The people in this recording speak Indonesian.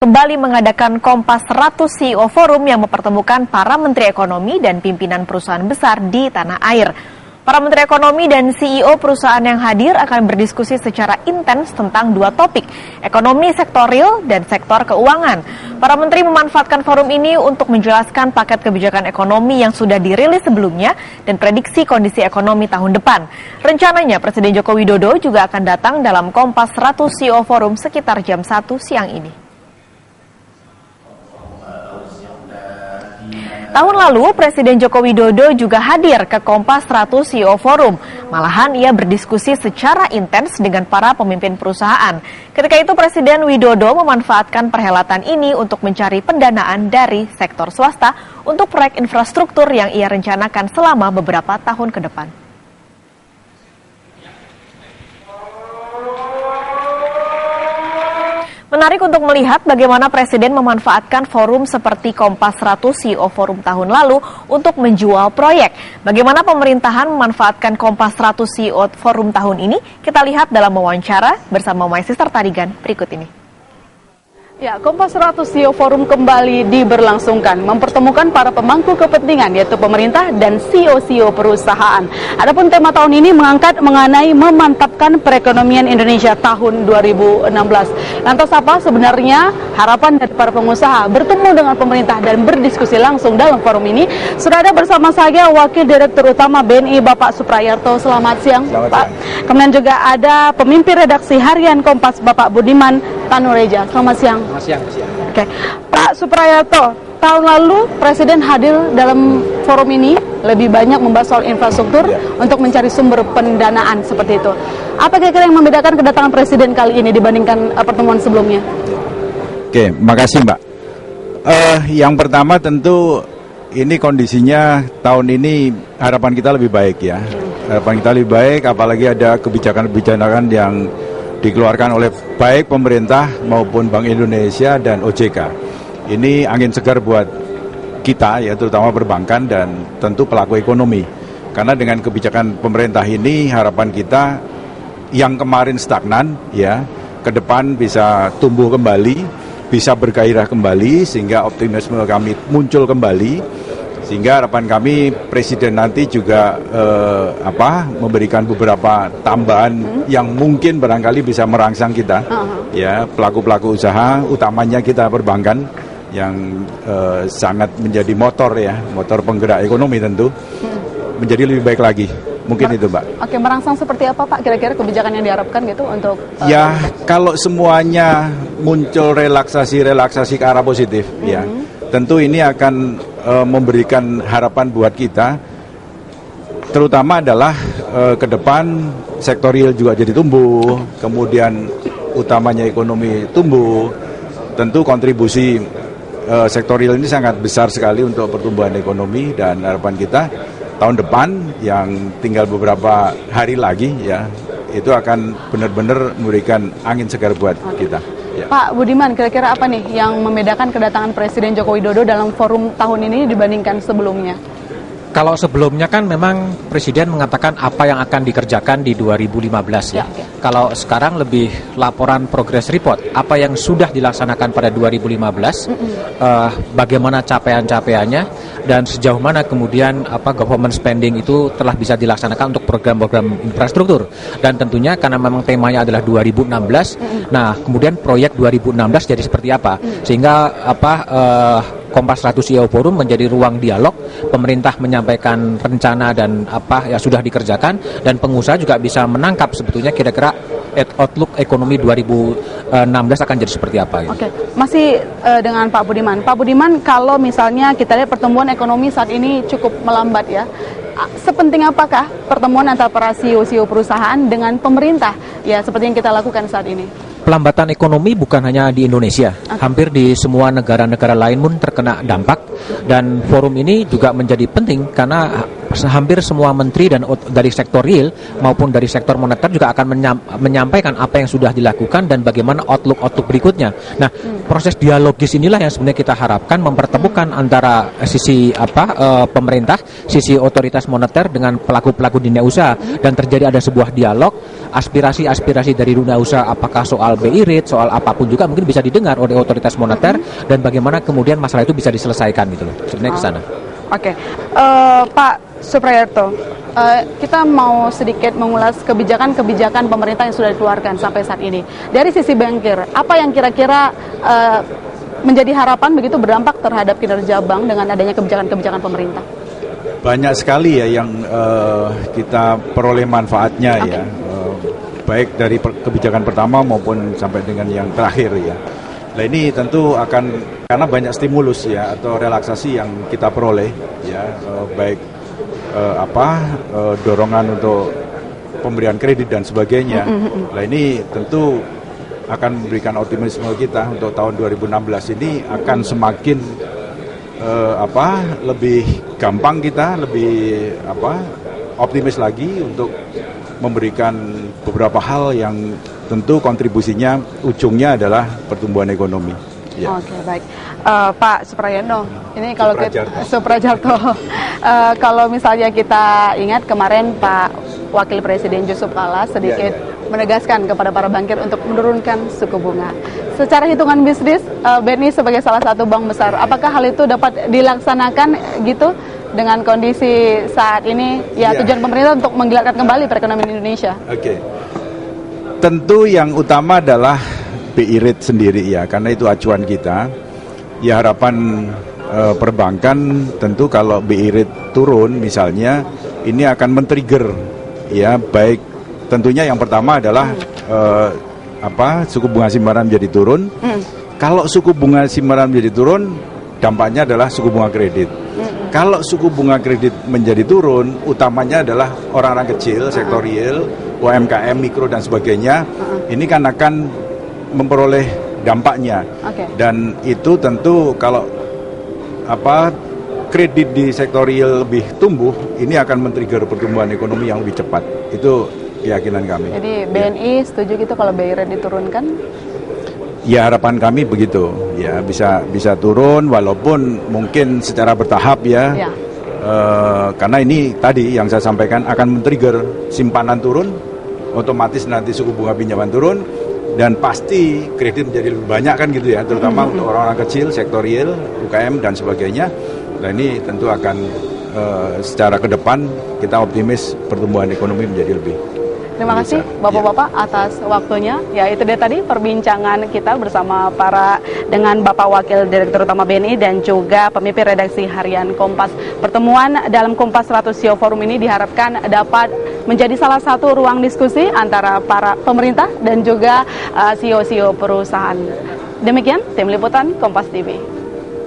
Kembali mengadakan Kompas 100 CEO Forum yang mempertemukan para Menteri Ekonomi dan pimpinan perusahaan besar di tanah air. Para Menteri Ekonomi dan CEO perusahaan yang hadir akan berdiskusi secara intens tentang dua topik, ekonomi sektor real dan sektor keuangan. Para Menteri memanfaatkan forum ini untuk menjelaskan paket kebijakan ekonomi yang sudah dirilis sebelumnya dan prediksi kondisi ekonomi tahun depan. Rencananya Presiden Joko Widodo juga akan datang dalam Kompas 100 CEO Forum sekitar jam 1 siang ini. Tahun lalu, Presiden Joko Widodo juga hadir ke Kompas 100 CEO Forum. Malahan ia berdiskusi secara intens dengan para pemimpin perusahaan. Ketika itu, Presiden Widodo memanfaatkan perhelatan ini untuk mencari pendanaan dari sektor swasta untuk proyek infrastruktur yang ia rencanakan selama beberapa tahun ke depan. Menarik untuk melihat bagaimana Presiden memanfaatkan forum seperti Kompas 100 CEO Forum tahun lalu untuk menjual proyek. Bagaimana pemerintahan memanfaatkan Kompas 100 CEO Forum tahun ini? Kita lihat dalam wawancara bersama My Sister Tarigan berikut ini. Ya, Kompas 100 CEO Forum kembali diberlangsungkan, mempertemukan para pemangku kepentingan yaitu pemerintah dan CEO-CEO perusahaan. Adapun tema tahun ini mengangkat mengenai memantapkan perekonomian Indonesia tahun 2016. Lantas apa sebenarnya harapan dari para pengusaha bertemu dengan pemerintah dan berdiskusi langsung dalam forum ini? Sudah ada bersama saya Wakil Direktur Utama BNI Bapak Suprayarto. Selamat siang, Pak. Kemudian juga ada pemimpin redaksi harian Kompas Bapak Budiman Tanureja. Selamat siang. Oke, Pak Suprayarto, tahun lalu Presiden hadir dalam forum ini lebih banyak membahas soal infrastruktur untuk mencari sumber pendanaan seperti itu. Apa kira-kira yang membedakan kedatangan Presiden kali ini dibandingkan pertemuan sebelumnya? Oke, makasih Mbak. Yang pertama tentu ini kondisinya tahun ini harapan kita lebih baik ya. Harapan kita lebih baik, apalagi ada kebijakan-kebijakan yang dikeluarkan oleh baik pemerintah maupun Bank Indonesia dan OJK. Ini angin segar buat kita ya, terutama perbankan dan tentu pelaku ekonomi. Karena dengan kebijakan pemerintah ini harapan kita yang kemarin stagnan ya, ke depan bisa tumbuh kembali, bisa bergairah kembali sehingga optimisme kami muncul kembali. Sehingga harapan kami Presiden nanti juga memberikan beberapa tambahan yang mungkin barangkali bisa merangsang kita, ya pelaku-pelaku usaha, utamanya kita perbankan yang sangat menjadi motor ya, motor penggerak ekonomi tentu, menjadi lebih baik lagi. Mungkin itu Mbak. Oke, merangsang seperti apa Pak kira-kira kebijakan yang diharapkan gitu untuk? Ya kalau semuanya muncul relaksasi ke arah positif ya, tentu ini akan memberikan harapan buat kita, terutama adalah ke depan sektor real juga jadi tumbuh, kemudian utamanya ekonomi tumbuh, tentu kontribusi sektor real ini sangat besar sekali untuk pertumbuhan ekonomi dan harapan kita tahun depan yang tinggal beberapa hari lagi ya, itu akan benar-benar memberikan angin segar buat kita. Ya. Pak Budiman, kira-kira apa nih yang membedakan kedatangan Presiden Joko Widodo dalam forum tahun ini dibandingkan sebelumnya? Kalau sebelumnya kan memang Presiden mengatakan apa yang akan dikerjakan di 2015 ya. Kalau sekarang lebih laporan progress report, apa yang sudah dilaksanakan pada 2015, bagaimana capaian-capaiannya dan sejauh mana kemudian government spending itu telah bisa dilaksanakan untuk program-program infrastruktur. Dan tentunya karena memang temanya adalah 2016, nah kemudian proyek 2016 jadi seperti apa? Sehingga Kompas 100 CEO Forum menjadi ruang dialog, pemerintah menyampaikan rencana dan apa yang sudah dikerjakan, dan pengusaha juga bisa menangkap sebetulnya kira-kira outlook ekonomi 2016 akan jadi seperti apa. Gitu. Oke, masih dengan Pak Budiman. Pak Budiman, kalau misalnya kita lihat pertumbuhan ekonomi saat ini cukup melambat ya, sepenting apakah pertemuan antara para CEO perusahaan dengan pemerintah ya seperti yang kita lakukan saat ini? Pelambatan ekonomi bukan hanya di Indonesia, hampir di semua negara-negara lain pun terkena dampak, dan forum ini juga menjadi penting karena hampir semua menteri dan dari sektor real maupun dari sektor moneter juga akan menyampaikan apa yang sudah dilakukan dan bagaimana outlook berikutnya. Nah, proses dialogis inilah yang sebenarnya kita harapkan mempertemukan antara sisi pemerintah, sisi otoritas moneter dengan pelaku-pelaku dunia usaha, dan terjadi ada sebuah dialog, aspirasi dari dunia usaha, apakah soal BI rate, soal apapun juga mungkin bisa didengar oleh otoritas moneter, dan bagaimana kemudian masalah itu bisa diselesaikan gitu loh. Sebenarnya ke sana. Oke. Pak Suprayatno, kita mau sedikit mengulas kebijakan-kebijakan pemerintah yang sudah dikeluarkan sampai saat ini. Dari sisi bankir, apa yang kira-kira menjadi harapan begitu berdampak terhadap kinerja bank dengan adanya kebijakan-kebijakan pemerintah? Banyak sekali ya yang kita peroleh manfaatnya ya, baik dari kebijakan pertama maupun sampai dengan yang terakhir ya. Nah ini tentu akan, karena banyak stimulus ya atau relaksasi yang kita peroleh ya, baik dorongan untuk pemberian kredit dan sebagainya. Nah ini tentu akan memberikan optimisme kita untuk tahun 2016 ini akan semakin lebih gampang kita, lebih optimis lagi untuk memberikan beberapa hal yang tentu kontribusinya ujungnya adalah pertumbuhan ekonomi. Ya. Oke, baik. Pak Suprayatno, ini kalau Suprajarto. kalau misalnya kita ingat kemarin Pak Wakil Presiden Yusuf Kala sedikit menegaskan kepada para bankir untuk menurunkan suku bunga. Secara hitungan bisnis, BNI sebagai salah satu bank besar, apakah hal itu dapat dilaksanakan gitu dengan kondisi saat ini? Ya, tujuan pemerintah untuk menggilatkan kembali perekonomian Indonesia. Oke. Tentu yang utama adalah BI rate sendiri ya, karena itu acuan kita. Ya harapan perbankan tentu kalau BI rate turun misalnya, ini akan men-trigger ya, baik tentunya yang pertama adalah suku bunga simpanan menjadi turun. Kalau suku bunga simpanan menjadi turun, dampaknya adalah suku bunga kredit. Kalau suku bunga kredit menjadi turun, utamanya adalah orang-orang kecil, sektor real, UMKM, mikro dan sebagainya. Ini kan akan memperoleh dampaknya. Dan itu tentu kalau kredit di sektor real lebih tumbuh, ini akan men-trigger pertumbuhan ekonomi yang lebih cepat. Itu keyakinan kami. Jadi BNI setuju gitu kalau BI rate diturunkan? Ya harapan kami begitu, ya bisa turun walaupun mungkin secara bertahap ya. Karena ini tadi yang saya sampaikan akan men-trigger simpanan turun, otomatis nanti suku bunga pinjaman turun, dan pasti kredit menjadi lebih banyak kan gitu ya, terutama untuk orang-orang kecil, sektor real, UKM dan sebagainya. Nah ini tentu akan secara ke depan kita optimis pertumbuhan ekonomi menjadi lebih. Terima kasih Bapak-Bapak atas waktunya. Ya itu dia tadi perbincangan kita bersama dengan Bapak Wakil Direktur Utama BNI dan juga pemimpin redaksi harian Kompas. Pertemuan dalam Kompas 100 CEO Forum ini diharapkan dapat menjadi salah satu ruang diskusi antara para pemerintah dan juga CEO-CEO perusahaan. Demikian tim liputan Kompas TV.